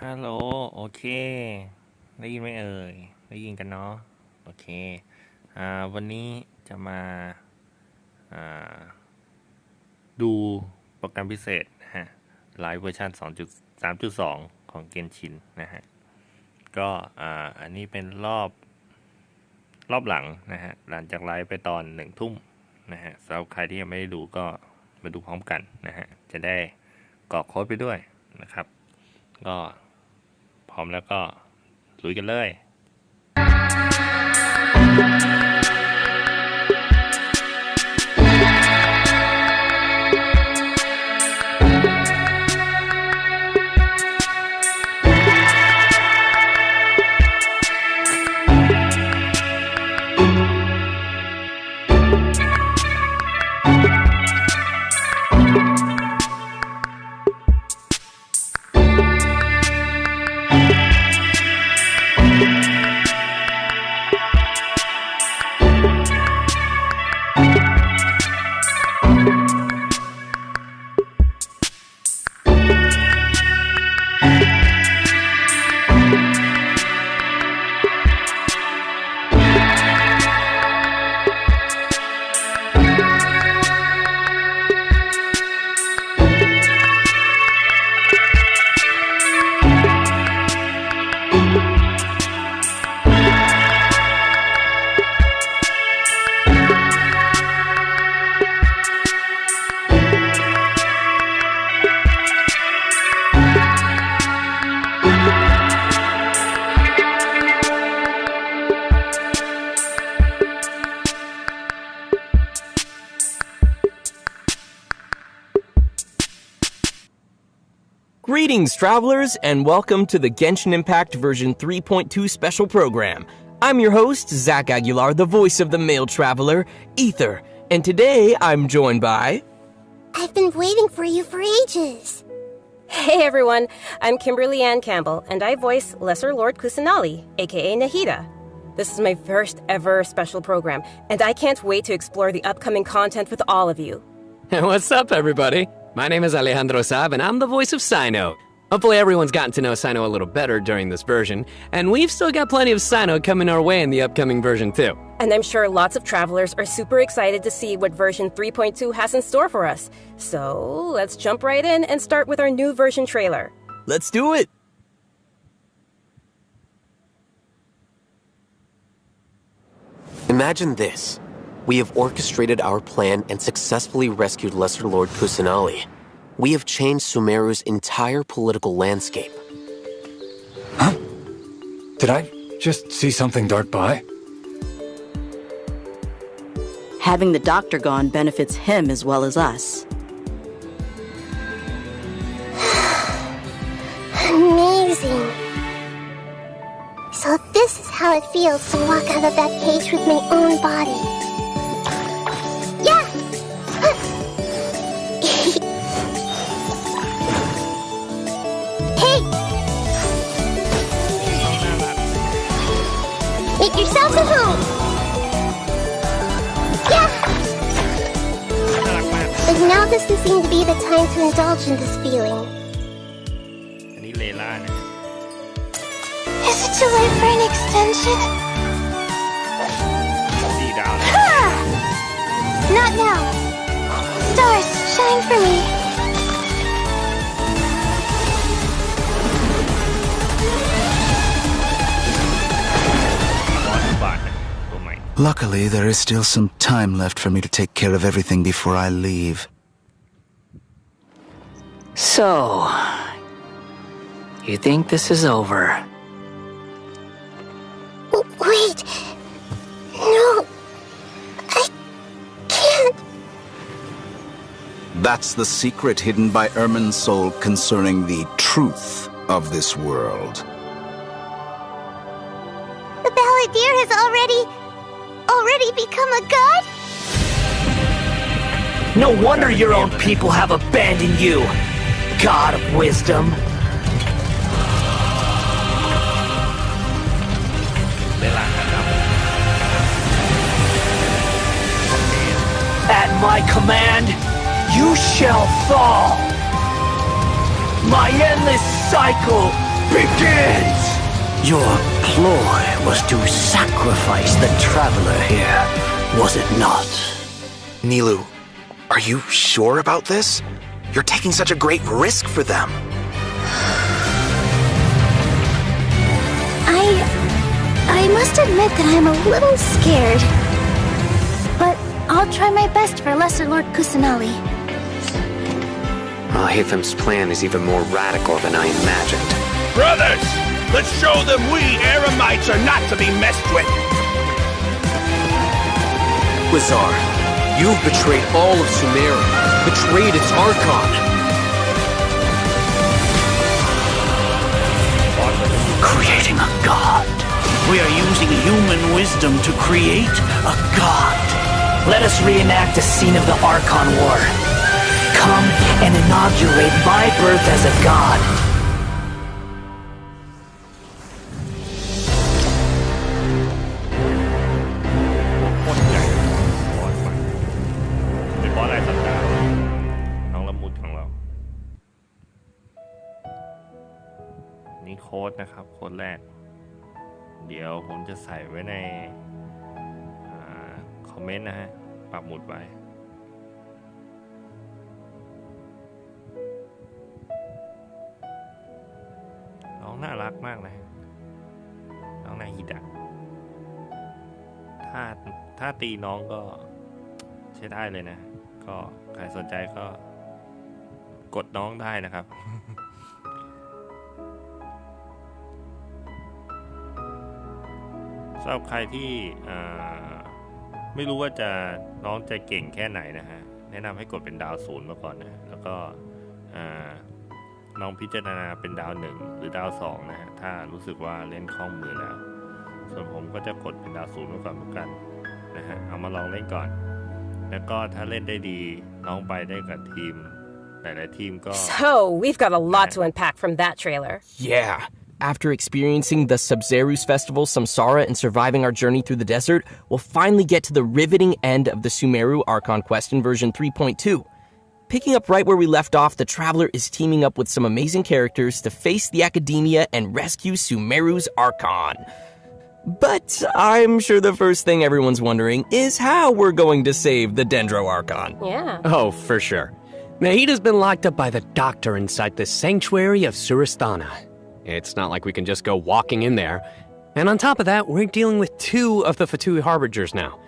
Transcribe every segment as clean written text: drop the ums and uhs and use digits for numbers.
ฮัลโหลโอเคได้ยินไหมเอ่ยได้ยินกันเนาะโอเควันนี้จะมาดูโปรแกรมพิเศษนะฮะไลฟ์เวอร์ชัน 2.3.2 ของ Genshin นะฮะก็อันนี้เป็นรอบหลังนะฮะหลังจากไลฟ์ไปตอน1 ทุ่มนะฮะสำหรับใครที่ยังไม่ได้ดูก็มาดูพร้อมกันนะฮะจะได้กรอกโค้ดไปด้วยนะครับก็พร้อมแล้วก็ลุยกันเลย Greetings, travelers, and welcome to the Genshin Impact version 3.2 special program. I'm your host, Zach Aguilar, the voice of the male traveler, Ether, and today I'm joined by... I've been waiting for you for ages. Hey everyone, I'm Kimberly Ann Campbell, and I voice Lesser Lord Kusanali, aka Nahida. This is my first ever special program, and I can't wait to explore the upcoming content with all of you. What's up, everybody? My name is Alejandro Saab, and I'm the voice of Sino. Hopefully everyone's gotten to know Sino a little better during this version, and we've still got plenty of Sino coming our way in the upcoming version too. And I'm sure lots of travelers are super excited to see what version 3.2 has in store for us. So let's jump right in and start with our new version trailer. Let's do it! Imagine this. We have orchestrated our plan and successfully rescued Lesser Lord Kusanali. We have changed Sumeru's entire political landscape. Huh? Did I just see something dart by? Having the doctor gone benefits him as well as us. Amazing. So this is how it feels to walk out of that cage with my own body. Yeah! Hey! Make yourself at home! Yeah! But now doesn't seem to be the time to indulge in this feeling. อันนี้เลล่านะ Is it too late for an extension? 4 ดาวนะ Not now. Stars, shine for me. Luckily, there is still some time left for me to take care of everything before I leave. So, you think this is over? Wait. No. I can't. That's the secret hidden by Ermin's soul concerning the truth of this world. The balladeer has already become a god? No wonder your own people have abandoned you, God of Wisdom. At my command, you shall fall. My endless cycle begins! Your ploy was to sacrifice the traveler here, was it not? Nilu, are you sure about this? You're taking such a great risk for them. I must admit that I'm a little scared. But I'll try my best for Lesser Lord Kusanali. Hatham's plan is even more radical than I imagined. Brothers, let's show them we Eremites are not to be messed with. Wizar, you've betrayed all of Sumeru, betrayed its Archon. Creating a god. We are using human wisdom to create a god. Let us reenact a scene of the Archon War. Come and inaugurate my birth as a god. โคตรใหญ่บอสใหม่เป็นบอสรายสัปดาห์น้องละมุดของเรานี่โค้ดนะครับโค้ดแรกเดี๋ยวผมจะใส่ไว้ในคอมเมนต์นะฮะปักหมุดไว้น้องน่ารักมากนะน้องนาฮิดะถ้าตีน้องก็ใช้ได้เลยนะก็ใครสนใจก็กดน้องได้นะครับ สำหรับใครที่ไม่รู้ว่าน้องจะเก่งแค่ไหนนะฮะแนะนำให้กดเป็นดาว0มาก่อนนะแล้วก็น้องพิจารณาเป็นดาว1หรือดาว2นะฮะถ้ารู้สึกว่าเล่นคล่องมือแล้วส่วนผมก็จะกดเป็นดาว0มาก่อนเหมือนกันนะฮะเอามาลองเล่นก่อนแล้วก็ถ้าเล่นได้ดีน้องไปได้กับทีมหลายๆทีมก็ So we've got a lot to unpack from that trailer. Yeah. After experiencing the Sub-Zeru's Festival Samsara and surviving our journey through the desert, we'll finally get to the riveting end of the Sumeru Archon quest in version 3.2. Picking up right where we left off, the Traveler is teaming up with some amazing characters to face the Academia and rescue Sumeru's Archon. But I'm sure the first thing everyone's wondering is how we're going to save the Dendro Archon. Yeah. Oh, for sure. Nahida's been locked up by the doctor inside the sanctuary of Suristana. It's not like we can just go walking in there. And on top of that, we're dealing with two of the Fatui Harbingers now.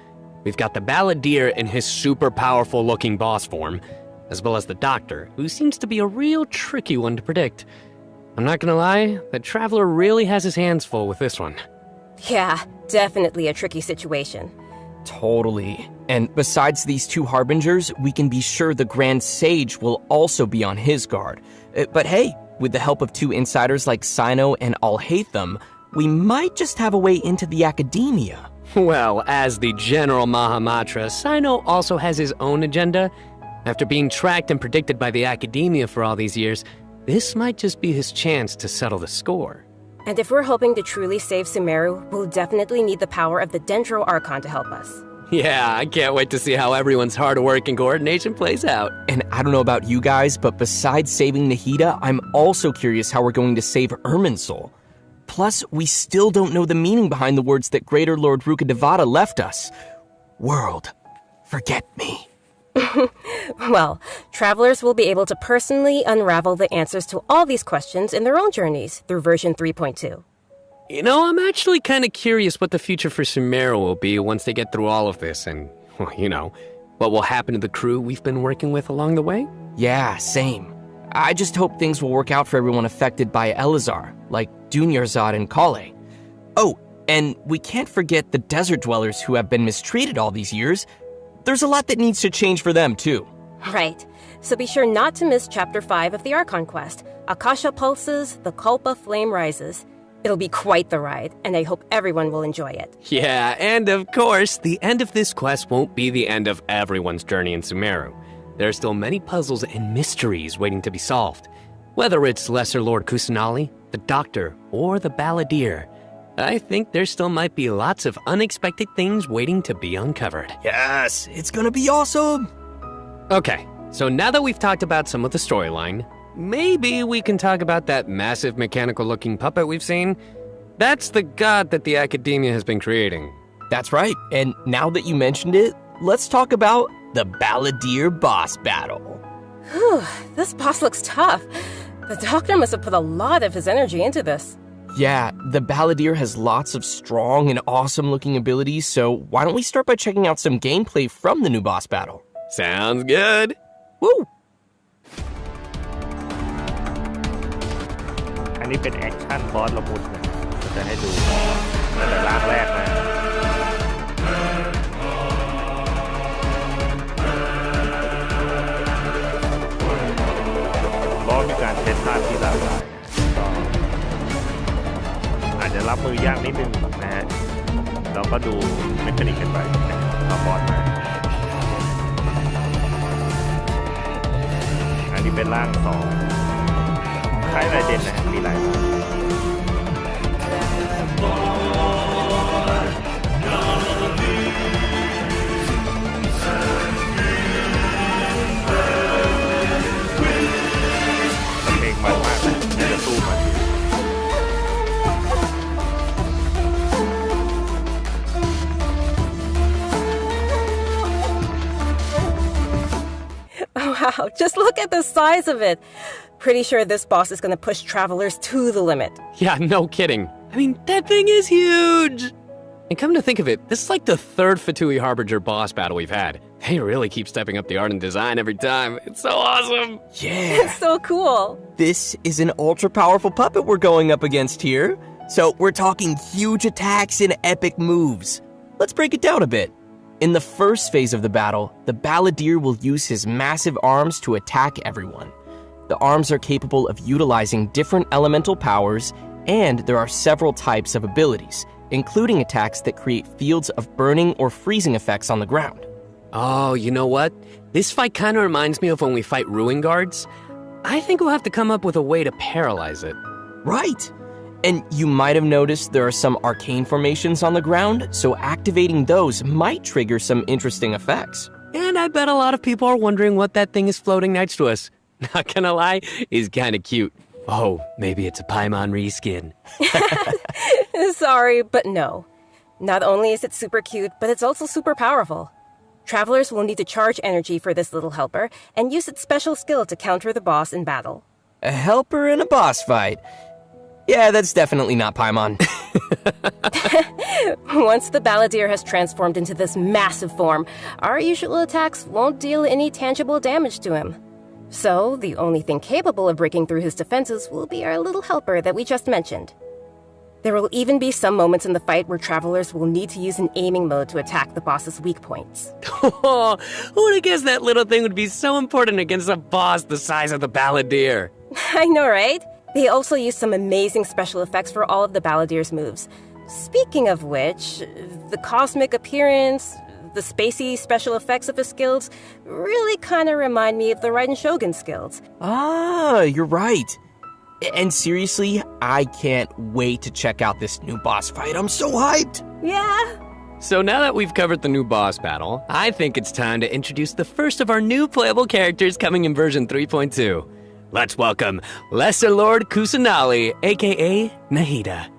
We've got the Balladeer in his super powerful looking boss form, as well as the Doctor, who seems to be a real tricky one to predict. I'm not gonna lie, the Traveler really has his hands full with this one. Yeah, definitely a tricky situation. Totally. And besides these two Harbingers, we can be sure the Grand Sage will also be on his guard. But hey, with the help of two insiders like Sino and Alhaitham, we might just have a way into the Academia. Well, as the General Mahamatra, Sino also has his own agenda. After being tracked and predicted by the Academia for all these years, this might just be his chance to settle the score. And if we're hoping to truly save Sumeru, we'll definitely need the power of the Dendro Archon to help us. Yeah, I can't wait to see how everyone's hard work and coordination plays out. And I don't know about you guys, but besides saving Nahida, I'm also curious how we're going to save Irminsul. Plus, we still don't know the meaning behind the words that Greater Lord Rukkhadevata left us. World, forget me. Well, travelers will be able to personally unravel the answers to all these questions in their own journeys through version 3.2. You know, I'm actually kind of curious what the future for Sumeru will be once they get through all of this and, well, you know, what will happen to the crew we've been working with along the way. Yeah, same. I just hope things will work out for everyone affected by Elazar, like Dunyarzad and Kale. Oh, and we can't forget the desert dwellers who have been mistreated all these years. There's a lot that needs to change for them, too. Right. So be sure not to miss Chapter 5 of the Archon quest, Akasha Pulses, the Kulpa Flame Rises. It'll be quite the ride, and I hope everyone will enjoy it. Yeah, and of course, the end of this quest won't be the end of everyone's journey in Sumeru. There are still many puzzles and mysteries waiting to be solved. Whether it's Lesser Lord Kusanali, the Doctor, or the Balladeer, I think there still might be lots of unexpected things waiting to be uncovered. Yes, it's gonna be awesome! Okay, so now that we've talked about some of the storyline, maybe we can talk about that massive mechanical-looking puppet we've seen. That's the god that the Academia has been creating. That's right, and now that you mentioned it, let's talk about the Balladeer boss battle. Whew, this boss looks tough. The Doctor must have put a lot of his energy into this. Yeah, the Balladeer has lots of strong and awesome-looking abilities, so why don't we start by checking out some gameplay from the new boss battle? Sounds good. Woo! อันนี้เป็นแอคชั่นบอสละมุนนะจะให้ดูตั้งแต่ร่างแรกนะบอสมีการเทสท่าที่หลากหลายก็อาจจะรับมือยากนิดนึงนะฮะเราก็ดูเมคานิกกันไปนะเอาบอสมาอันนี้เป็นร่าง2คล้ายไรเด่นนะมีหลายเพลงมันมากนะจะสู้มัน Wow, just look at the size of it. Pretty sure this boss is going to push travelers to the limit. Yeah, no kidding. I mean, that thing is huge! And come to think of it, this is like the third Fatui Harbinger boss battle we've had. They really keep stepping up the art and design every time. It's so awesome! Yeah! It's so cool! This is an ultra-powerful puppet we're going up against here. So we're talking huge attacks and epic moves. Let's break it down a bit. In the first phase of the battle, the Balladeer will use his massive arms to attack everyone. The arms are capable of utilizing different elemental powers, and there are several types of abilities, including attacks that create fields of burning or freezing effects on the ground. Oh, you know what? This fight kind of reminds me of when we fight Ruin Guards. I think we'll have to come up with a way to paralyze it. Right! And you might have noticed there are some arcane formations on the ground, so activating those might trigger some interesting effects. And I bet a lot of people are wondering what that thing is floating next to us. Not gonna lie, it's kinda cute. Oh, maybe it's a Paimon reskin. Sorry, but no. Not only is it super cute, but it's also super powerful. Travelers will need to charge energy for this little helper and use its special skill to counter the boss in battle. A helper in a boss fight. Yeah, that's definitely not Paimon. Once the Balladeer has transformed into this massive form, our usual attacks won't deal any tangible damage to him. So, the only thing capable of breaking through his defenses will be our little helper that we just mentioned. There will even be some moments in the fight where travelers will need to use an aiming mode to attack the boss's weak points. Oh, who would have guessed that little thing would be so important against a boss the size of the Balladeer? I know, right? They also use some amazing special effects for all of the Balladeer's moves. Speaking of which, the cosmic appearance, the spacey special effects of his skills really kind of remind me of the Raiden Shogun skills. Ah, you're right. And seriously, I can't wait to check out this new boss fight. I'm so hyped! Yeah? So now that we've covered the new boss battle, I think it's time to introduce the first of our new playable characters coming in version 3.2. Let's welcome Lesser Lord Kusanali, aka Nahida.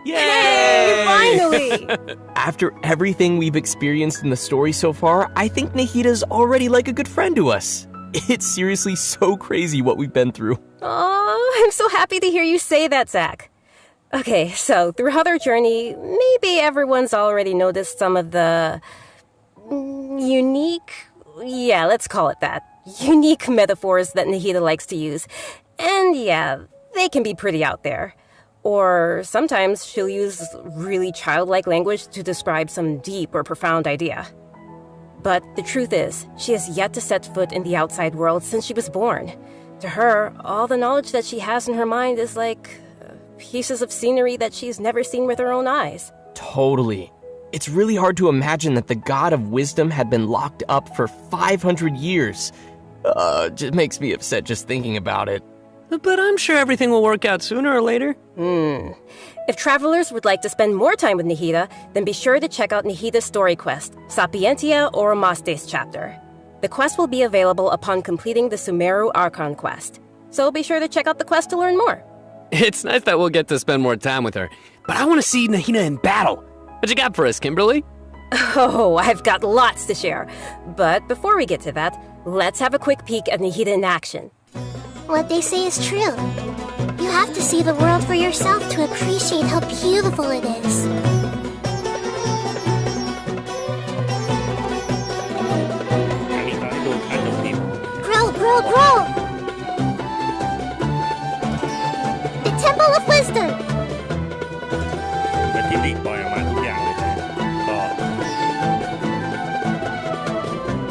Yay! Hey, finally! After everything we've experienced in the story so far, I think Nahida's already like a good friend to us. It's seriously so crazy what we've been through. Oh, I'm so happy to hear you say that, Zach. Okay, so throughout our journey, maybe everyone's already noticed some of the unique, yeah, let's call it that, unique metaphors that Nahida likes to use. And yeah, they can be pretty out there. Or sometimes she'll use really childlike language to describe some deep or profound idea. But the truth is, she has yet to set foot in the outside world since she was born. To her, all the knowledge that she has in her mind is like pieces of scenery that she's never seen with her own eyes. Totally. It's really hard to imagine that the god of wisdom had been locked up for 500 years. Just makes me upset just thinking about it. But I'm sure everything will work out sooner or later. If travelers would like to spend more time with Nahida, then be sure to check out Nahida's story quest, Sapientia Oromastes chapter. The quest will be available upon completing the Sumeru Archon quest. So be sure to check out the quest to learn more. It's nice that we'll get to spend more time with her, but I want to see Nahida in battle. What you got for us, Kimberly? Oh, I've got lots to share. But before we get to that, let's have a quick peek at Nahida in action. What they say is true. You have to see the world for yourself to appreciate how beautiful it is. Grow, grow, grow! The Temple of Wisdom! เป็นที่ลีกปล่อยออกมาทุกอย่างเลยนะก็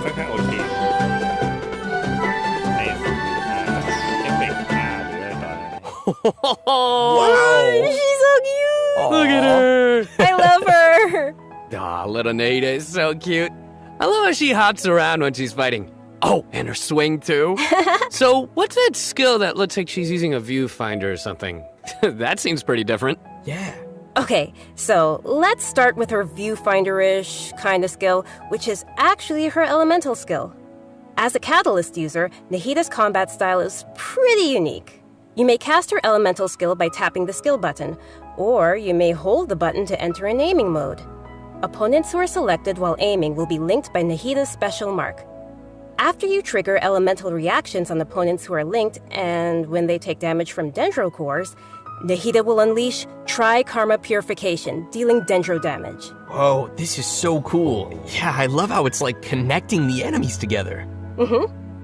ค่อนข้างโอเคในเอฟเฟกต์หรืออะไรต่ออะไร Wow! She's so cute! Look at her! I love her! Aw, little Nahida is so cute. I love how she hops around when she's fighting. Oh, and her swing, too. So, what's that skill that looks like she's using a viewfinder or something? That seems pretty different. Yeah. Okay, so let's start with her viewfinder-ish kind of skill, which is actually her elemental skill. As a Catalyst user, Nahida's combat style is pretty unique. You may cast her elemental skill by tapping the skill button, or you may hold the button to enter an aiming mode. Opponents who are selected while aiming will be linked by Nahida's special mark. After you trigger elemental reactions on opponents who are linked, and when they take damage from Dendro cores, Nahida will unleash Tri-Karma Purification, dealing Dendro damage. Whoa, this is so cool. Yeah, I love how it's like connecting the enemies together.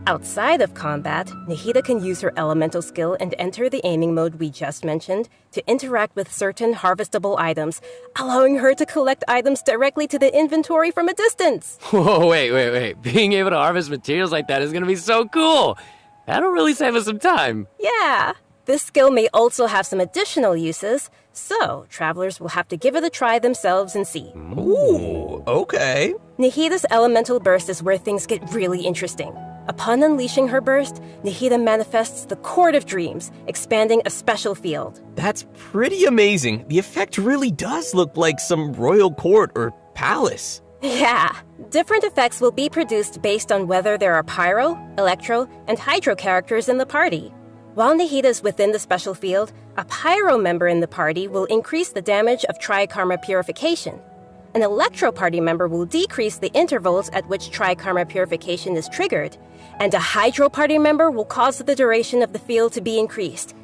Outside of combat, Nahida can use her elemental skill and enter the aiming mode we just mentioned to interact with certain harvestable items, allowing her to collect items directly to the inventory from a distance. Whoa, wait. Being able to harvest materials like that is going to be so cool. That'll really save us some time. Yeah. This skill may also have some additional uses, so travelers will have to give it a try themselves and see. Ooh, okay. Nahida's elemental burst is where things get really interesting. Upon unleashing her burst, Nahida manifests the Court of Dreams, expanding a special field. That's pretty amazing. The effect really does look like some royal court or palace. Yeah. Different effects will be produced based on whether there are Pyro, Electro, and Hydro characters in the party. While Nahida is within the special field, a Pyro member in the party will increase the damage of Tri-Karma Purification. An Electro party member will decrease the intervals at which Tri-Karma Purification is triggered, and a Hydro party member will cause the duration of the field to be increased.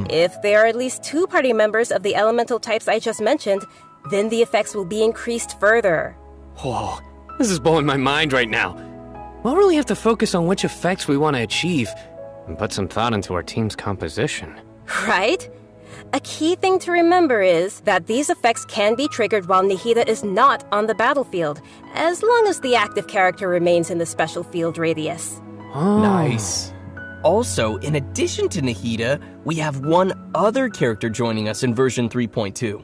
If there are at least 2 party members of the elemental types I just mentioned, then the effects will be increased further. Whoa, this is blowing my mind right now. We'll really have to focus on which effects we want to achieve and put some thought into our team's composition. Right? A key thing to remember is that these effects can be triggered while Nahida is not on the battlefield, as long as the active character remains in the special field radius. Oh. Nice. Also, in addition to Nahida, we have one other character joining us in version 3.2.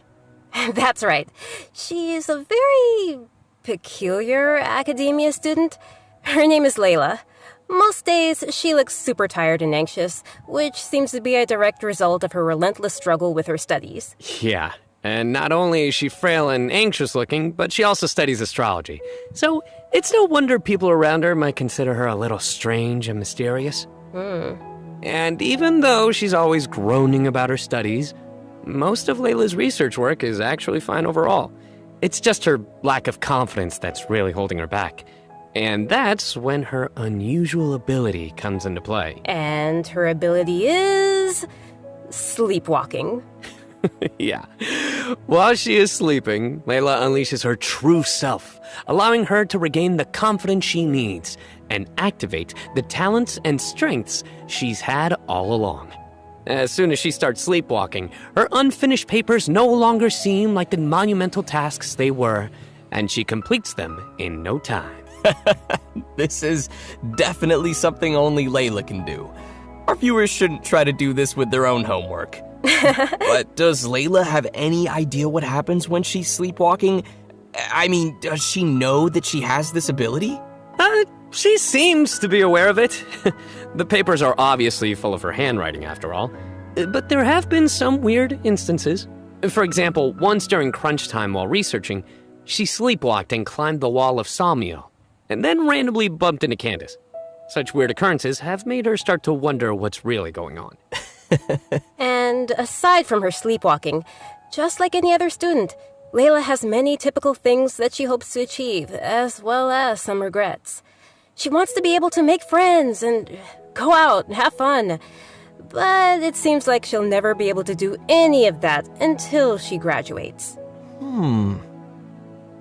That's right. She is a very peculiar academia student. Her name is Layla. Most days, she looks super tired and anxious, which seems to be a direct result of her relentless struggle with her studies. Yeah, and not only is she frail and anxious looking, but she also studies astrology. So it's no wonder people around her might consider her a little strange and mysterious. And even though she's always groaning about her studies, most of Layla's research work is actually fine overall. It's just her lack of confidence that's really holding her back. And that's when her unusual ability comes into play. And her ability is sleepwalking. Yeah. While she is sleeping, Layla unleashes her true self, allowing her to regain the confidence she needs and activate the talents and strengths she's had all along. As soon as she starts sleepwalking, her unfinished papers no longer seem like the monumental tasks they were, and she completes them in no time. This is definitely something only Layla can do. Our viewers shouldn't try to do this with their own homework. But does Layla have any idea what happens when she's sleepwalking? I mean, does she know that she has this ability? She seems to be aware of it. The papers are obviously full of her handwriting, after all. But there have been some weird instances. For example, once during crunch time while researching, she sleepwalked and climbed the wall of Salmio, and then randomly bumped into Candace. Such weird occurrences have made her start to wonder what's really going on. And aside from her sleepwalking, just like any other student, Layla has many typical things that she hopes to achieve, as well as some regrets. She wants to be able to make friends and go out and have fun, but it seems like she'll never be able to do any of that until she graduates.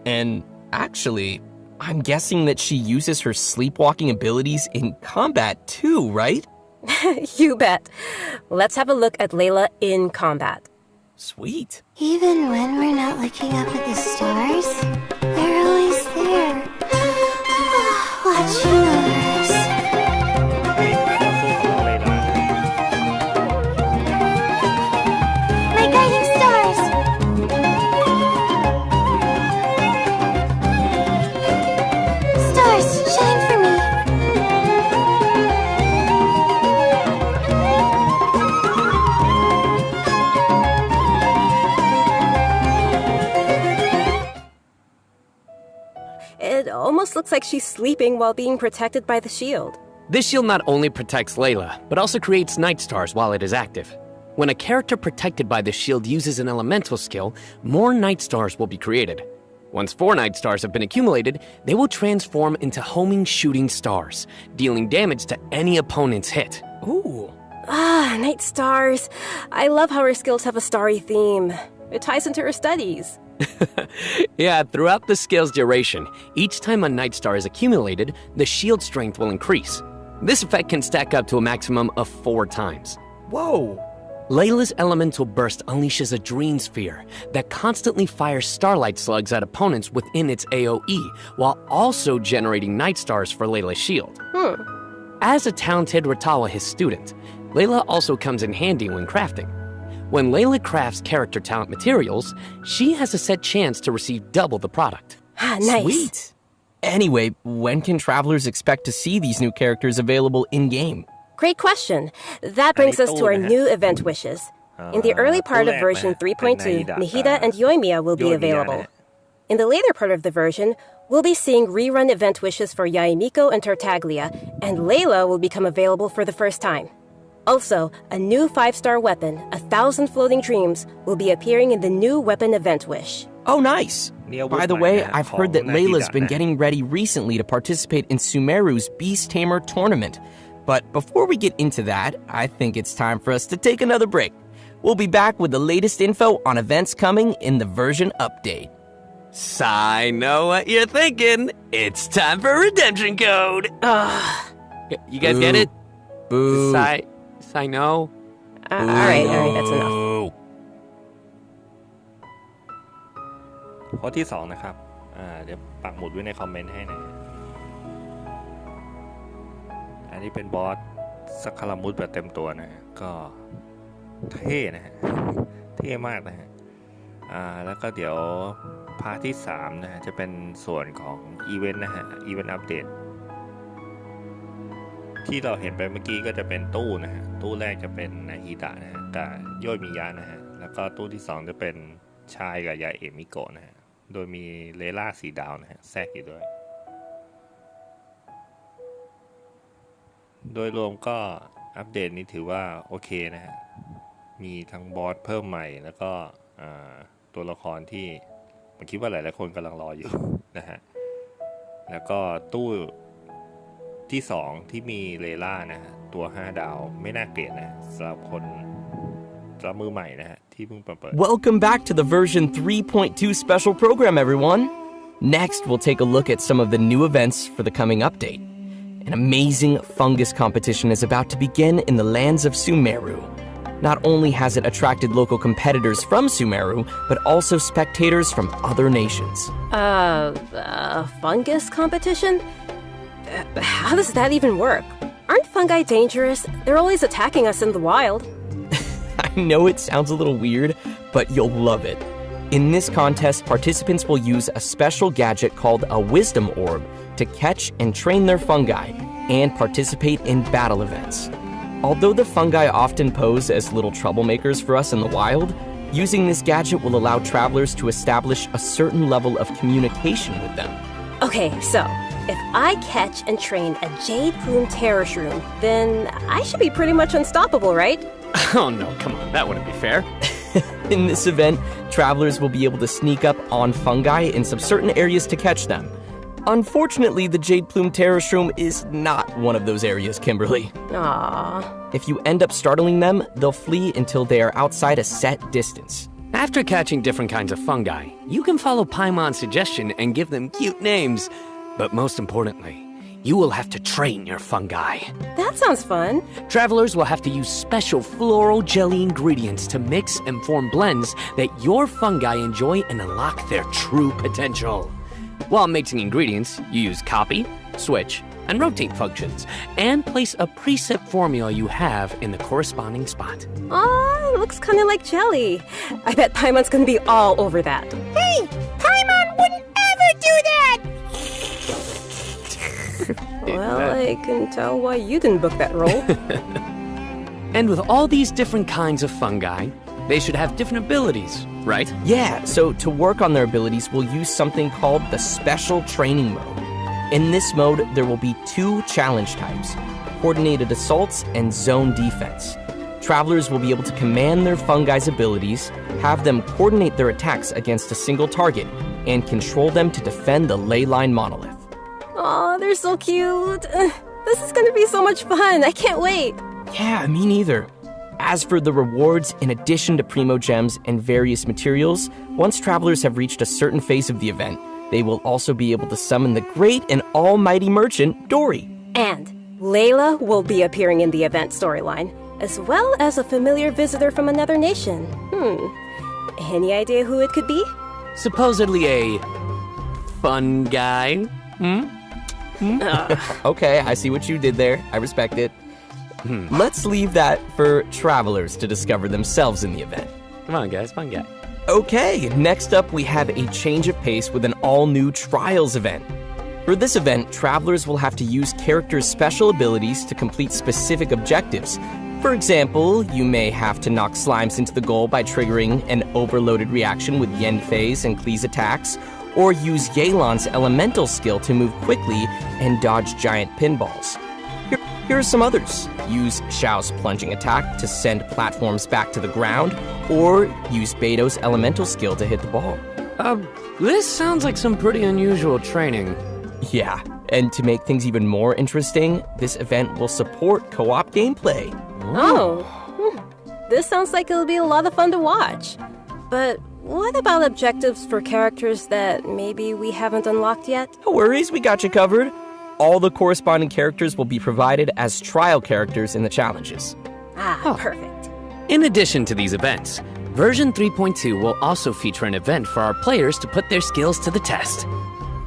And actually, I'm guessing that she uses her sleepwalking abilities in combat too, right? You bet. Let's have a look at Layla in combat. Sweet. Even when we're not looking up at the stars, they're always there. Watching us. My guiding stars! Stars, shine for me! It almost looks like she's sleeping while being protected by the shield. This shield not only protects Layla, but also creates night stars while it is active. When a character protected by the shield uses an elemental skill, more night stars will be created. Once 4 night stars have been accumulated, they will transform into homing shooting stars, dealing damage to any opponent's hit. Ooh. Night stars. I love how her skills have a starry theme. It ties into her studies. Yeah, throughout the skill's duration, each time a night star is accumulated, the shield strength will increase. This effect can stack up to a maximum of 4 times. Whoa. Layla's elemental burst unleashes a dream sphere that constantly fires starlight slugs at opponents within its AoE, while also generating night stars for Layla's shield. As a talented Ratawa student, Layla also comes in handy when crafting. When Layla crafts character talent materials, she has a set chance to receive double the product. Nice. Sweet. Anyway, when can travelers expect to see these new characters available in-game? Great question. That brings us to our new event wishes. In the early part of version 3.2, Nahida and Yoimiya will be available. In the later part of the version, we'll be seeing rerun event wishes for Yaemiko and Tartaglia, and Layla will become available for the first time. Also, a new 5-star weapon, 1,000 Floating Dreams, will be appearing in the new weapon event wish. Oh, nice. By the way, I've heard that Layla's been getting ready recently to participate in Sumeru's Beast Tamer tournament. But before we get into that, I think it's time for us to take another break. We'll be back with the latest info on events coming in the version update. So I know what you're thinking. It's time for redemption code. You guys get it? Boo. I know. All right, that's enough. ข้อที่2นะครับเดี๋ยวปักหมุดไว้ในคอมเมนต์ให้นะอันนี้เป็นบอสสักคารามุดแบบเต็มตัวนะฮะก็เท่นะฮะเท่มากนะฮะแล้วก็เดี๋ยวพาร์ทที่3นะฮะจะเป็นส่วนของอีเวนต์นะฮะอีเวนต์อัปเดตที่เราเห็นไปเมื่อกี้ก็จะเป็นตู้นะฮะตู้แรกจะเป็นนาฮิดะนะฮะกับโยมิยะนะฮะแล้วก็ตู้ที่2จะเป็นชายกับยาเอมิโกะนะฮะโดยมีเลล่า4 ดาวนะฮะแทรกอยู่ด้วยโดยรวมก็อัปเดตนี้ถือว่าโอเคนะฮะมีทั้งบอสเพิ่มใหม่แล้วก็ตัวละครที่ผมคิดว่าหลายๆคนกำลังรออยู่นะฮะแล้วก็ตู้ที่2ที่มีเลล่านะฮะตัว5 ดาวไม่น่าเกลียดนะสำหรับคนสำหรับมือใหม่นะฮะที่เพิ่งเปิด Welcome back to the version 3.2 special program, everyone. Next, we'll take a look at some of the new events for the coming update. An amazing fungus competition is about to begin in the lands of Sumeru. Not only has it attracted local competitors from Sumeru, but also spectators from other nations. Fungus competition? How does that even work? Aren't fungi dangerous? They're always attacking us in the wild. I know it sounds a little weird, but you'll love it. In this contest, participants will use a special gadget called a Wisdom Orb to catch and train their fungi and participate in battle events. Although the fungi often pose as little troublemakers for us in the wild, using this gadget will allow travelers to establish a certain level of communication with them. Okay, so If I catch and train a Jade Plume Terror Shroom, then I should be pretty much unstoppable, right? Oh no, come on, that wouldn't be fair. In this event, travelers will be able to sneak up on fungi in some certain areas to catch them. Unfortunately, the Jade Plume Terror Shroom is not one of those areas, Kimberly. Aww. If you end up startling them, they'll flee until they are outside a set distance. After catching different kinds of fungi, you can follow Paimon's suggestion and give them cute names. But most importantly, you will have to train your fungi. That sounds fun. Travelers will have to use special floral jelly ingredients to mix and form blends that your fungi enjoy and unlock their true potential. While mixing ingredients, you use copy, switch, and rotate functions, and place a preset formula you have in the corresponding spot. Aw, it looks kind of like jelly. I bet Paimon's gonna be all over that. Hey! Paimon wouldn't ever do that! Well, I can tell why you didn't book that role. And with all these different kinds of fungi, they should have different abilities, right? Yeah, so to work on their abilities, we'll use something called the Special Training Mode. In this mode, there will be 2 challenge types, Coordinated Assaults and Zone Defense. Travelers will be able to command their fungi's abilities, have them coordinate their attacks against a single target, and control them to defend the ley line monolith. Aw, they're so cute. This is gonna be so much fun. I can't wait. Yeah, me neither. As for the rewards, in addition to primogems and various materials, once travelers have reached a certain phase of the event, they will also be able to summon the great and almighty merchant, Dory. And Layla will be appearing in the event storyline, as well as a familiar visitor from another nation. Any idea who it could be? Supposedly a fun guy. Okay, I see what you did there. I respect it. Let's leave that for travelers to discover themselves in the event. Come on, guys, fun guy. Okay, next up we have a change of pace with an all-new Trials event. For this event, travelers will have to use characters' special abilities to complete specific objectives. For example, you may have to knock slimes into the goal by triggering an overloaded reaction with Yenfei's and Klee's attacks, or use Yelan's elemental skill to move quickly and dodge giant pinballs. Here are some others. Use Xiao's plunging attack to send platforms back to the ground, or use Beto's elemental skill to hit the ball. This sounds like some pretty unusual training. Yeah, and to make things even more interesting, this event will support co-op gameplay. This sounds like it'll be a lot of fun to watch. But what about objectives for characters that maybe we haven't unlocked yet? No worries, we got you covered. All the corresponding characters will be provided as trial characters in the challenges. Perfect. In addition to these events, version 3.2 will also feature an event for our players to put their skills to the test.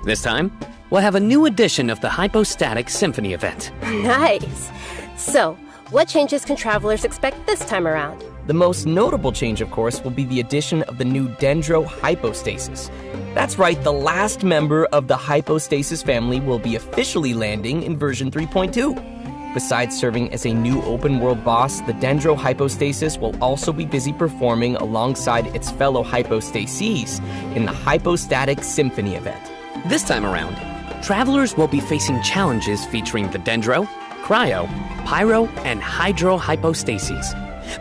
This time, we'll have a new edition of the Hypostatic Symphony event. Nice. So, what changes can travelers expect this time around? The most notable change, of course, will be the addition of the new Dendro Hypostasis. That's right, the last member of the Hypostasis family will be officially landing in version 3.2. Besides serving as a new open-world boss, the Dendro Hypostasis will also be busy performing alongside its fellow Hypostases in the Hypostatic Symphony event. This time around, travelers will be facing challenges featuring the Dendro, Cryo, Pyro, and Hydro Hypostases.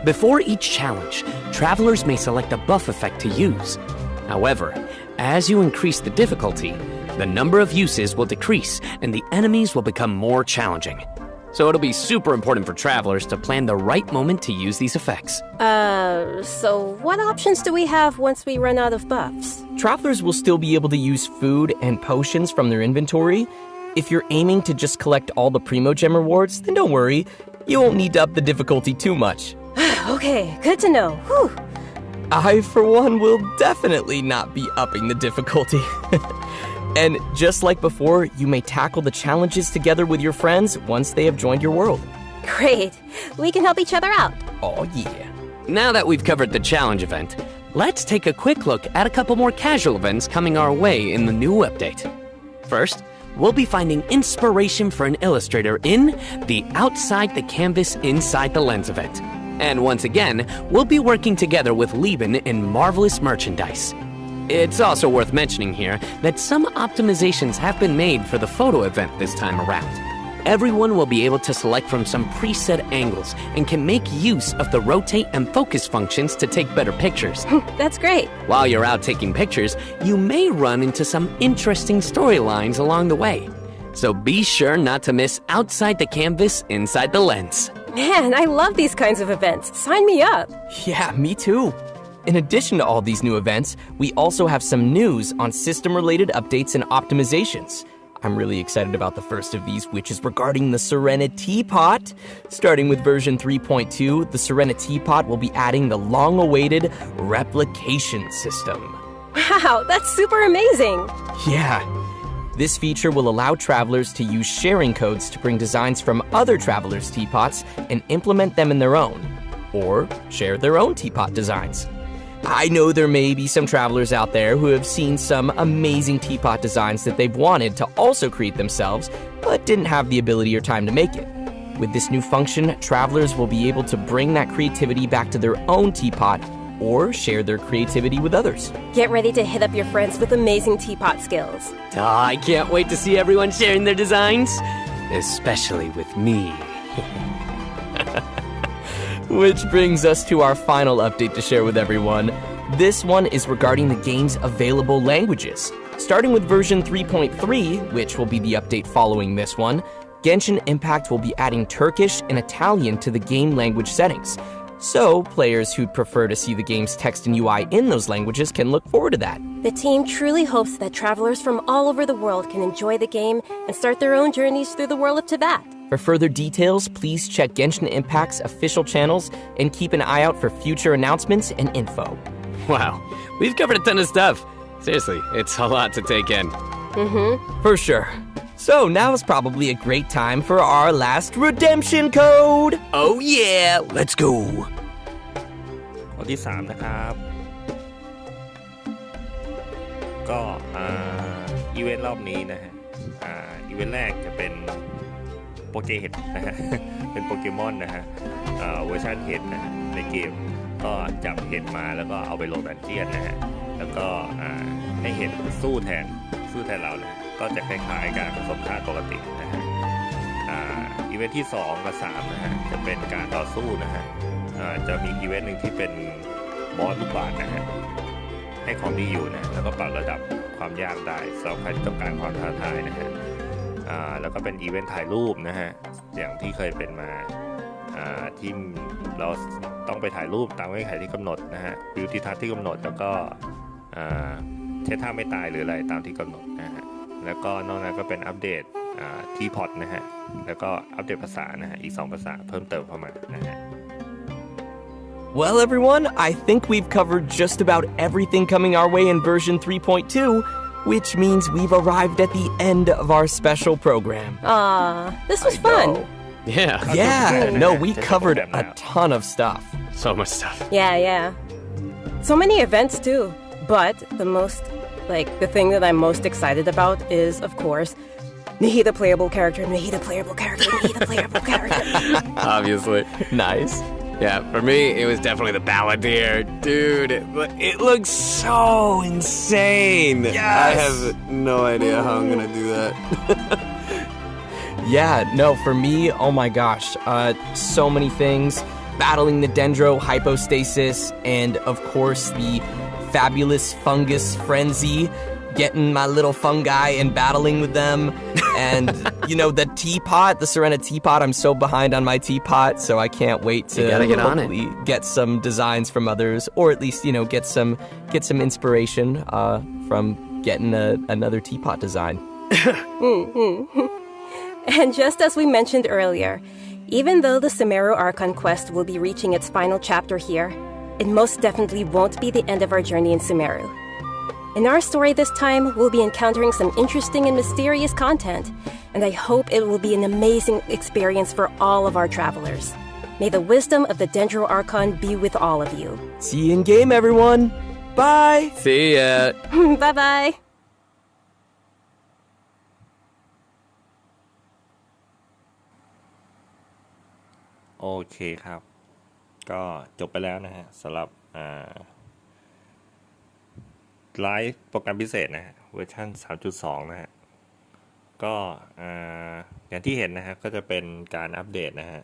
Before each challenge, travelers may select a buff effect to use. However, as you increase the difficulty, the number of uses will decrease and the enemies will become more challenging. So it'll be super important for travelers to plan the right moment to use these effects. So what options do we have once we run out of buffs? Travelers will still be able to use food and potions from their inventory. If you're aiming to just collect all the Primogem rewards, then don't worry. You won't need to up the difficulty too much. Okay, good to know. Whew. I, for one, will definitely not be upping the difficulty. And just like before, you may tackle the challenges together with your friends once they have joined your world. Great. We can help each other out. Oh, yeah. Now that we've covered the challenge event, let's take a quick look at a couple more casual events coming our way in the new update. First, we'll be finding inspiration for an illustrator in the Outside the Canvas Inside the Lens event. And once again, we'll be working together with Lieben in Marvelous Merchandise. It's also worth mentioning here that some optimizations have been made for the photo event this time around. Everyone will be able to select from some preset angles and can make use of the rotate and focus functions to take better pictures. That's great. While you're out taking pictures, you may run into some interesting storylines along the way. So be sure not to miss outside the canvas, inside the lens. Man, I love these kinds of events. Sign me up. Yeah, me too. In addition to all these new events, we also have some news on system-related updates and optimizations. I'm really excited about the first of these, which is regarding the Serena Teapot. Starting with version 3.2, the Serena Teapot will be adding the long-awaited replication system. Wow, that's super amazing. Yeah. This feature will allow travelers to use sharing codes to bring designs from other travelers' teapots and implement them in their own, or share their own teapot designs. I know there may be some travelers out there who have seen some amazing teapot designs that they've wanted to also create themselves, but didn't have the ability or time to make it. With this new function, travelers will be able to bring that creativity back to their own teapot or share their creativity with others. Get ready to hit up your friends with amazing teapot skills. I can't wait to see everyone sharing their designs, especially with me. Which brings us to our final update to share with everyone. This one is regarding the game's available languages. Starting with version 3.3, which will be the update following this one, Genshin Impact will be adding Turkish and Italian to the game language settings. So, players who'd prefer to see the game's text and UI in those languages can look forward to that. The team truly hopes that travelers from all over the world can enjoy the game and start their own journeys through the world of Tibet. For further details, please check Genshin Impact's official channels and keep an eye out for future announcements and info. Wow, we've covered a ton of stuff. Seriously, it's a lot to take in. For sure. So now is probably a great time for our last redemption code. Oh yeah, let's go. ข้อที่3นะครับก็อีเวนต์รอบนี้นะฮะอีเวนต์แรกจะเป็นโปเกเห็ดนะฮะ เป็นโปเกมอนนะฮะเวอร์ชันเห็ดนะในเกมก็จับเห็ดมาแล้วก็เอาไปลงดันเจียนนะฮะแล้วก็ให้เห็ดสู้แทนเรานะก็จะคล้ายๆการผสมธาตุปกตินะฮะอีเวนต์ที่2กับ3นะฮะจะเป็นการต่อสู้นะฮะจะมีอีเวนต์หนึ่งที่เป็นบอสลูกบาศก์นะฮะให้ของดีอยู่นะแล้วก็ปรับระดับความยากได้สำหรับใครที่ต้องการความท้าทายนะฮะแล้วก็เป็นอีเวนต์ถ่ายรูปนะฮะอย่างที่เคยเป็นมาที่เราต้องไปถ่ายรูปตามเงื่อนไขที่กำหนดนะฮะวิวทิวทัศน์ที่กำหนดแล้วก็ใช้ท่าไม่ตายหรืออะไรตามที่กำหนดนะฮะแล้วก็นอกนั้นก็เป็นอัปเดตทีพอตนะฮะแล้วก็อัปเดตภาษานะฮะอีก2ภาษาเพิ่มเติมเข้ามานะฮะ Well, everyone, I think we've covered just about everything coming our way in version 3.2, which means we've arrived at the end of our special program. This was fun. Yeah. No, we covered a ton of stuff. So much stuff. Yeah. So many events too. But the thing that I'm most excited about is, of course, Nahida playable character. Obviously. Nice. Yeah, for me, it was definitely the Balladeer. Dude, it looks so insane. Yes! I have no idea how I'm gonna do that. Yeah, no, for me, oh my gosh, so many things. Battling the Dendro Hypostasis, and of course the fabulous Fungus Frenzy, getting my little fungi and battling with them. And, the teapot, the Serena Teapot, I'm so behind on my teapot, so I can't wait to hopefully get some designs from others, or at least, get some inspiration from getting another teapot design. And just as we mentioned earlier, even though the Sumeru Archon quest will be reaching its final chapter here, it most definitely won't be the end of our journey in Sumeru. In our story this time, we'll be encountering some interesting and mysterious content, and I hope it will be an amazing experience for all of our travelers. May the wisdom of the Dendro Archon be with all of you. See you in game, everyone. Bye. See ya. Bye-bye. โอเคครับก็จบไปแล้วนะฮะสำหรับ ไลฟ์โปรแกรมพิเศษนะฮะเวอร์ชัน 3.2 นะฮะก็อย่างที่เห็นนะฮะก็จะเป็นการอัปเดตนะฮะ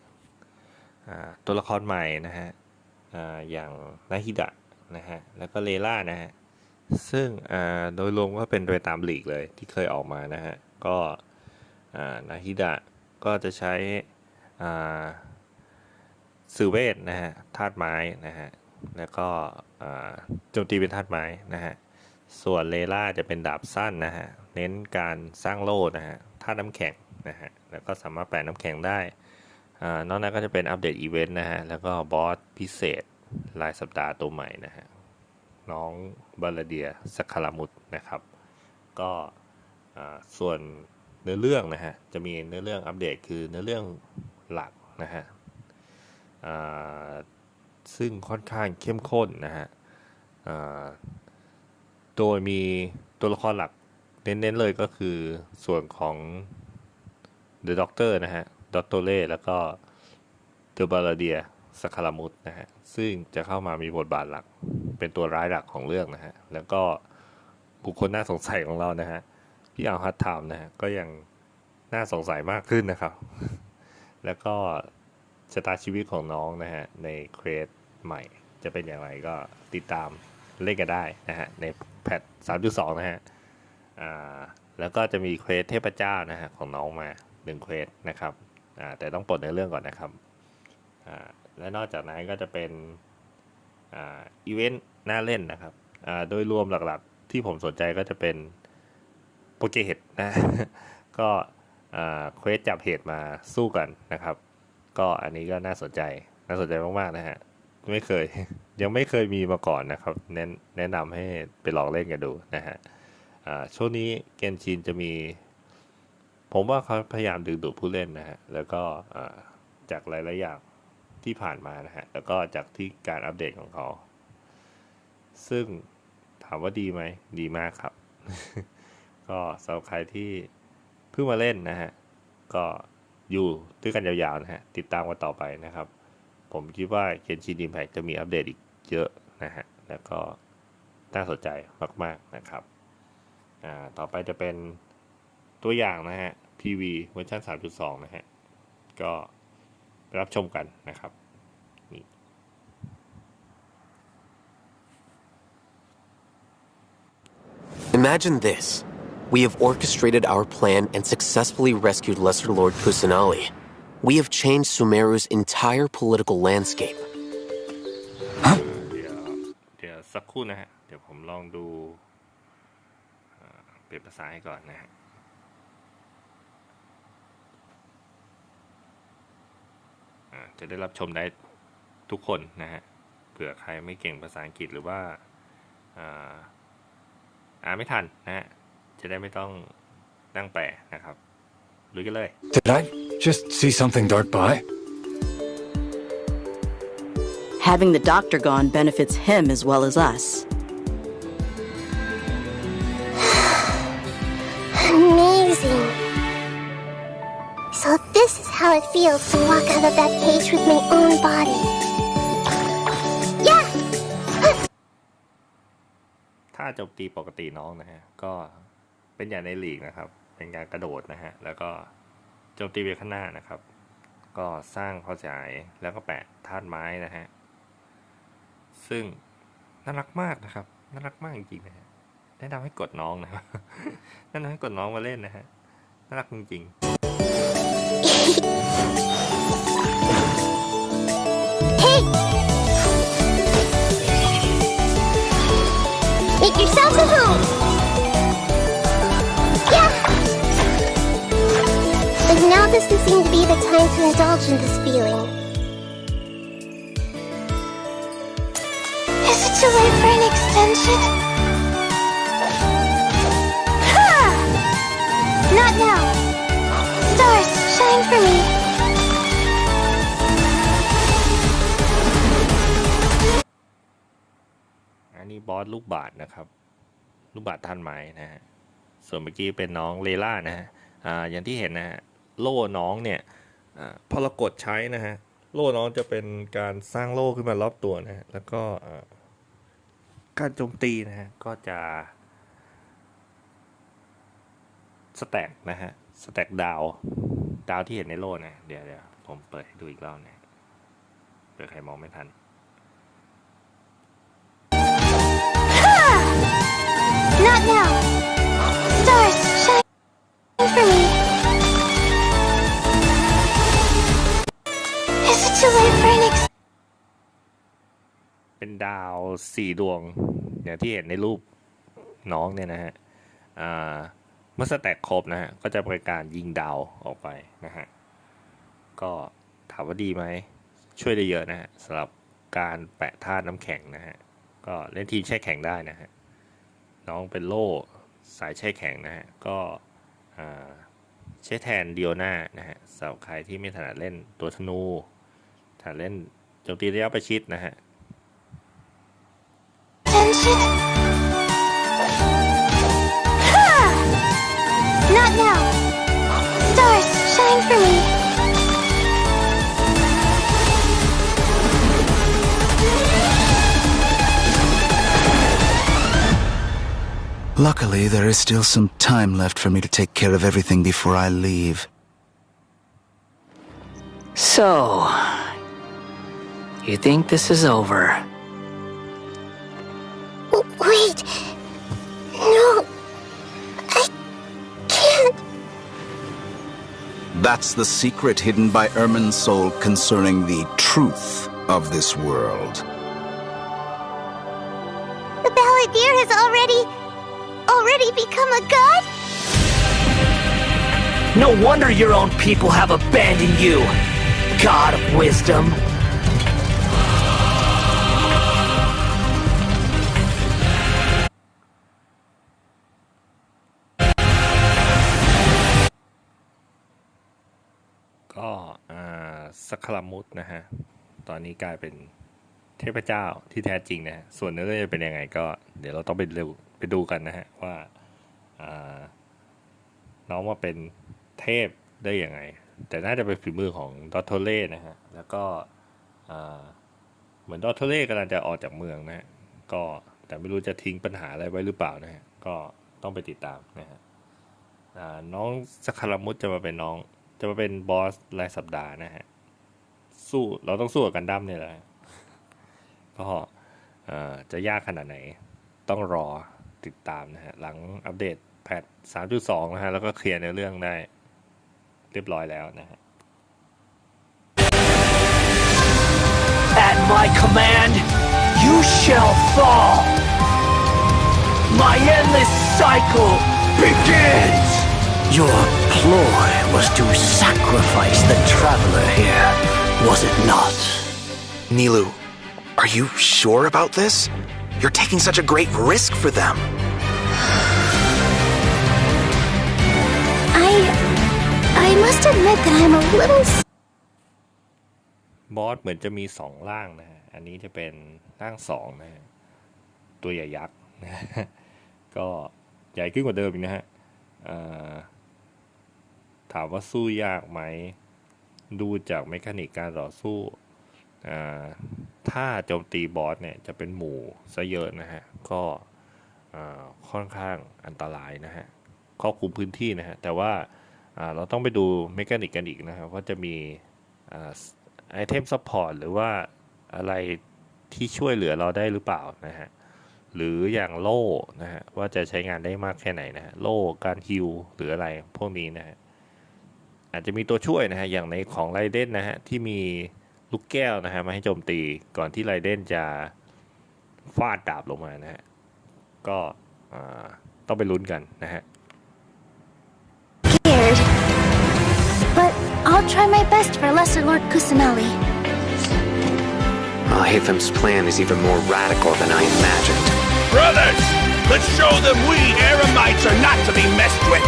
ตัวละครใหม่นะฮะอย่างนาฮิดะนะฮะแล้วก็เลล่านะฮะซึ่งโดยรวมก็เป็นไปตามลีกเลยที่เคยออกมานะฮะก็นาฮิดะก็จะใช้สื่อเวทนะฮะธาตุไม้นะฮะแล้วก็โจมตีเป็นธาตุไม้นะฮะส่วนเลล่าจะเป็นดาบสั้นนะฮะเน้นการสร้างโล่นะฮะธาตุน้ำแข็งนะฮะแล้วก็สามารถแปลน้ำแข็งได้นอกนั้นก็จะเป็นอัปเดตอีเวนต์นะฮะแล้วก็บอสพิเศษรายสัปดาห์ตัวใหม่นะฮะน้องบาลาเดียสักคารามุตนะครับก็ส่วนเนื้อเรื่องนะฮะจะมีเนื้อเรื่องอัปเดตคือเนื้อเรื่องหลักนะฮะซึ่งค่อนข้างเข้มข้นนะฮะโดยมีตัวละครหลักเน้นๆเลยก็คือส่วนของ The Doctor นะฮะดอตโตเล่แล้วก็เดอะบาลาเดียสักคารามุตนะฮะซึ่งจะเข้ามามีบทบาทหลักเป็นตัวร้ายหลักของเรื่องนะฮะแล้วก็บุคคลน่าสงสัยของเรานะฮะพี่อัลฮัตไทม์นะฮะก็ยังน่าสงสัยมากขึ้นนะครับ แล้วก็ชะตาชีวิตของน้องนะฮะในเควสใหม่จะเป็นอย่างไรก็ติดตามเล่นกันได้นะฮะในแพท 3.2 นะฮะแล้วก็จะมีเควสเทพเจ้านะฮะของน้องมา1เควสนะครับแต่ต้องปลดในเรื่องก่อนนะครับและนอกจากนั้นก็จะเป็นอีเวนต์น่าเล่นนะครับโดยรวมหลักๆที่ผมสนใจก็จะเป็นโปรเจกต์นะ ก็เควสจับเหตุมาสู้กันนะครับก็อันนี้ก็น่าสนใจมากๆนะฮะไม่เคย ยังไม่เคยมีมาก่อนนะครับแนะนำให้ไปลองเล่นกันดูนะฮะช่วงนี้เกนชินจะมีผมว่าเขาพยายามดึงดูดผู้เล่นนะฮะแล้วก็จากหลายๆอย่างที่ผ่านมานะฮะแล้วก็จากที่การอัปเดตของเขาซึ่งถามว่าดีไหมดีมากครับ ก็สำหรับใครที่เพิ่งมาเล่นนะฮะก็อยู่ด้วยกันยาวๆนะฮะติดตามกันต่อไปนะครับผมคิดว่า Genshin Impact จะมีอัปเดตอีกเยอะนะฮะแล้วก็น่าสนใจมากๆนะครับต่อไปจะเป็นตัวอย่างนะฮะ PV เวอร์ชัน 3.2 นะฮะก็ไปรับชมกันนะครับนี่ Imagine this. We have orchestrated our plan and successfully rescued Lesser Lord Kusanali. We have changed Sumeru's entire political landscape. เดี๋ยวสักครู่นะฮะเดี๋ยวผมลองดูเปลี่ยนภาษาให้ก่อนนะฮะจะได้รับชมได้ทุกคนนะฮะเผื่อใครไม่เก่งภาษาอังกฤษหรือว่าอ่านไม่ทันนะฮะจะได้ไม่ต้องนั่งแปลนะครับลุยกันเลย Did I just see something dart by? Having the doctor gone benefits him as well as us. Amazing. So this is how it feels to walk out of that cage with my own body. Yeah! ถ้าโจมตีปกติน้องนะฮะก็เป็นอย่างในลีกนะครับเป็นการกระโดดนะฮะแล้วก็โจมตีไปข้างหน้านะครับก็สร้างความเสียหายแล้วก็แปะธาตุไม้นะฮะซึ่งน่ารักมากนะครับน่ารักมากจริงๆนะฮะแนะนำให้กดน้องนะครับ แนะนำให้กดน้องมาเล่นนะฮะน่ารักจริงๆ Hey! Make yourself at home! Yeah! But now doesn't seem to be the time to indulge in this feeling. Is it too late for an extension? Ha! Not now. Stars, shine for me. อันนี้บอสลูกบาศก์นะครับลูกบาศก์ท่านไม้นะฮะส่วนเมื่อกี้เป็นน้องเลล่านะฮะอย่างที่เห็นนะฮะโล่น้องเนี่ยพอเรากดใช้นะฮะโล่น้องจะเป็นการสร้างโล่ขึ้นมารอบตัวนะฮะแล้วก็ การโจมตีนะฮะก็จะสแต็กนะฮะสแต็กดาวที่เห็นในโล่นะเดี๋ยวผมเปิดให้ดูอีกรอบนะเผื่อใครมองไม่ทัน Not now. Stars, shine for me. Is it too late for an เป็นดาว4 ดวงอย่างที่เห็นในรูปน้องเนี่ยนะฮะเมื่อสแต็กครบนะฮะก็จะเป็นการยิงดาวออกไปนะฮะก็ถามว่าดีไหมช่วยได้เยอะนะฮะสำหรับการแปะธาตุน้ำแข็งนะฮะก็เล่นทีมแช่แข็งได้นะฮะน้องเป็นโล่สายแช่แข็งนะฮะก็ใช้แทนดิโอน่านะฮะสำหรับใครที่ไม่ถนัดเล่นตัวธนูถนัดเล่นโจมตีระยะประชิดนะฮะNot now. Stars, shine for me. Luckily, there is still some time left for me to take care of everything before I leave. So, you think this is over? Wait. No. I can't. That's the secret hidden by Ermin's soul concerning the truth of this world. The balladeer has already become a god? No wonder your own people have abandoned you, God of Wisdom.สักครามุตนะฮะตอนนี้กลายเป็นเทพเจ้าที่แท้จริงนะฮะส่วนเนื้อเรื่องจะเป็นยังไงก็เดี๋ยวเราต้องไปดูกันนะฮะว่าน้องมาเป็นเทพได้ยังไงแต่น่าจะเป็นฝีมือของดอทโทเล่นะฮะแล้วก็เหมือนดอทโทเล่กำลังจะออกจากเมืองนะฮะก็แต่ไม่รู้จะทิ้งปัญหาอะไรไว้หรือเปล่านะฮะก็ต้องไปติดตามนะฮะน้องสักครามุตจะมาเป็นบอสรายสัปดาห์นะฮะเราต้องสู้กับกันดั้มเนี่ยแหละก็จะยากขนาดไหนต้องรอติดตามนะฮะหลังอัปเดตแพท 3.2 นะฮะแล้วก็เคลียร์ในเรื่องได้เรียบร้อยแล้วนะฮะ At my command, you shall fall. My endless cycle begins. Your ploy was to sacrifice the traveler here, was it not? Nilou, are you sure about this? You're taking such a great risk for them. I must admit that I'm a little... บอสเหมือนจะมี2ร่างนะฮะอันนี้จะเป็นร่าง2นะฮะตัวใหญ่ยักษ์นะฮะก็ใหญ่ขึ้นกว่าเดิมอีกนะฮะถามว่าสู้ยากไหมดูจากเมคานิกการต่อสู้ถ้าโจมตีบอสเนี่ยจะเป็นหมู่ซะเยอะนะฮะก็ค่อนข้างอันตรายนะฮะครอบคลุมพื้นที่นะฮะแต่ว่าเราต้องไปดูเมคานิกกันอีกนะครับว่าจะมีไอเทมซัพพอร์ตหรือว่าอะไรที่ช่วยเหลือเราได้หรือเปล่านะฮะหรืออย่างโล่นะฮะว่าจะใช้งานได้มากแค่ไหนนะฮะโล่การฮิลหรืออะไรพวกนี้นะฮะอาจจะมีตัวช่วยนะฮะอย่างในของไรเดนนะฮะที่มีลูกแก้วนะฮะมาให้โจมตีก่อนที่ไรเดนจะฟาดดาบลงมานะฮะก็ต้องไปลุ้นกันนะฮะ Scared. But I'll try my best for Lesser Lord Kusanali. Hathem's plan is even more radical than I imagined. Brothers, let's show them we Eremites are not to be messed with.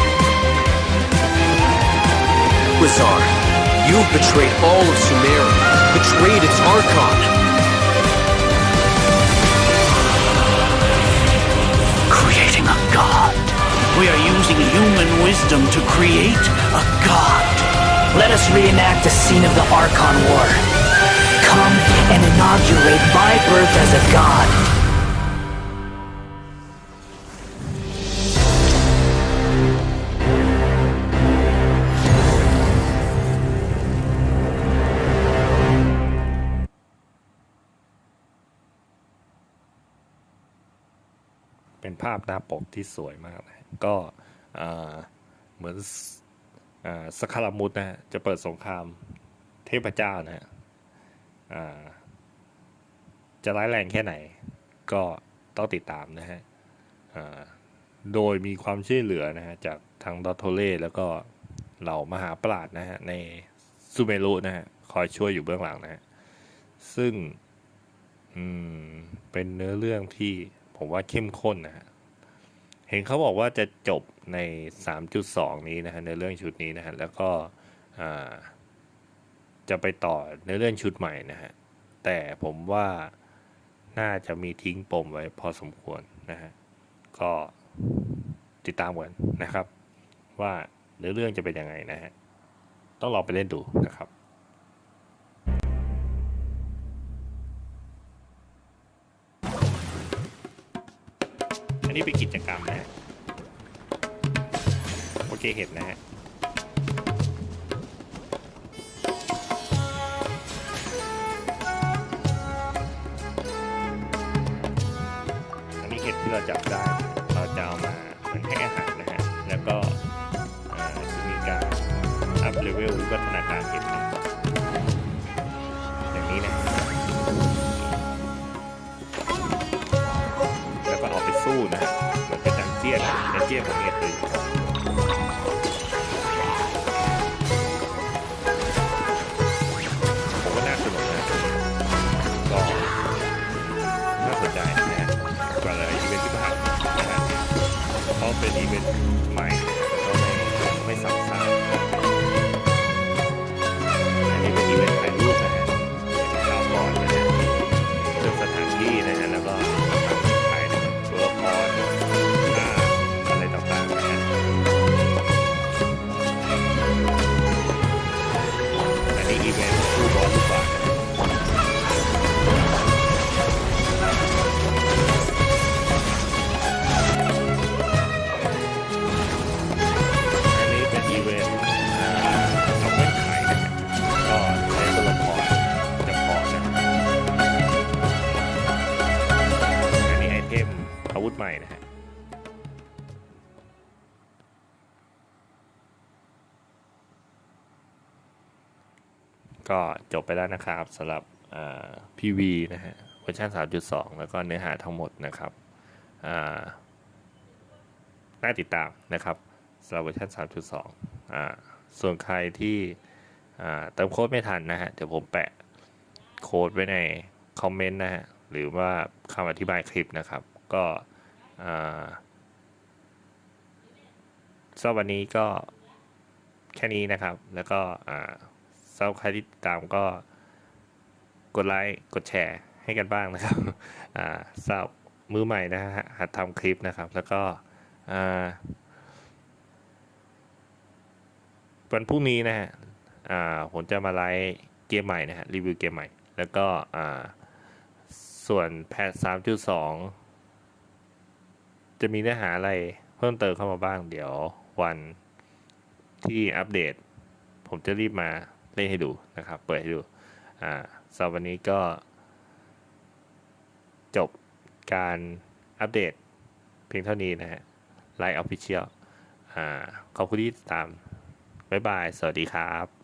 Wizar, you've betrayed all of Sumeru, betrayed its Archon. Creating a god. We are using human wisdom to create a god. Let us reenact the scene of the Archon War. Come and inaugurate my birth as a god. เป็นภาพหน้าปกที่สวยมากนะก็เหมือนสคารามุสนะฮะจะเปิดสงครามเทพเจ้านะฮะจะร้ายแรงแค่ไหนก็ต้องติดตามนะฮะโดยมีความช่วยเหลือนะฮะจากทางดอทโทเล่แล้วก็เหล่ามหาปราชญ์นะฮะในซูเมรุนะฮะคอยช่วยอยู่เบื้องหลังนะฮะซึ่งเป็นเนื้อเรื่องที่ผมว่าเข้มข้นนะฮะเห็นเขาบอกว่าจะจบใน 3.2 นี้นะฮะในเรื่องชุดนี้นะฮะแล้วก็จะไปต่อในเรื่องชุดใหม่นะฮะแต่ผมว่าน่าจะมีทิ้งปมไว้พอสมควรนะฮะก็ติดตามกันนะครับว่าเนื้อเรื่องจะเป็นยังไงนะฮะต้องลองไปเล่นดูนะครับอันนี้เป็นกิจกรรมนะฮะโอเคเห็นนะฮะอันนี้เห็ดที่เราจับได้เราจะเอามาเหมือนให้อาหารนะฮะแล้วก็จะมีการอัพเลเวลวิวัฒนาการเห็ดนะอย่างนี้นะแล้วก็เอาไปสู้นะฮะเหมือนเป็นดันเจี้ยนของเห็ดเลยผมว่าน่าสนุกนะก็น่าสนใจนะฮะกว่าเลยอีเวนต์ที่ผ่านนะฮะเพราะเป็นอีเวนต์ใหม่ก็ไม่ซ้ำซากอันนี้เป็นอีเวนต์ถ่ายรูปนะฮะคราวก่อนนะฮะเลือกสถานที่นะฮะแล้วก็ถ่ายตัวละครอะไรต่างๆนะฮะอันนี้อีเวนต์คู่บอลลูกบาศก์อีเวนต์เอาเงื่อนไขนะก็ใช้ตัวละครจะพอนะอันนี้ไอเทมอาวุธใหม่นะฮะก็จบไปแล้วนะครับสำหรับPV นะฮะเวอร์ชัน 3.2 แล้วก็เนื้อหาทั้งหมดนะครับน่าติดตามนะครับสำหรับเวอร์ชัน 3.2 ส่วนใครที่เติมโค้ดไม่ทันนะฮะเดี๋ยวผมแปะโค้ดไว้ในคอมเมนต์นะฮะหรือว่าคำอธิบายคลิปนะครับก็สำหรับวันนี้ก็แค่นี้นะครับแล้วก็สำหรับใครที่ติดตามก็กดไลค์กดแชร์ให้กันบ้างนะครับสำหรับมือใหม่นะฮะหัดทำคลิปนะครับแล้วก็วันพรุ่งนี้นะฮะผมจะมาไลฟ์เกมใหม่นะฮะรีวิวเกมใหม่แล้วก็ส่วนแพท 3.2 จะมีเนื้อหาอะไรเพิ่มเติมเข้ามาบ้างเดี๋ยววันที่อัปเดตผมจะรีบมาเล่นให้ดูนะครับเปิดให้ดูสำหรับวันนี้ก็จบการอัปเดตเพียงเท่านี้นะฮะไลฟ์ออฟฟิเชียลขอบคุณที่ติดตามบ๊ายบายสวัสดีครับ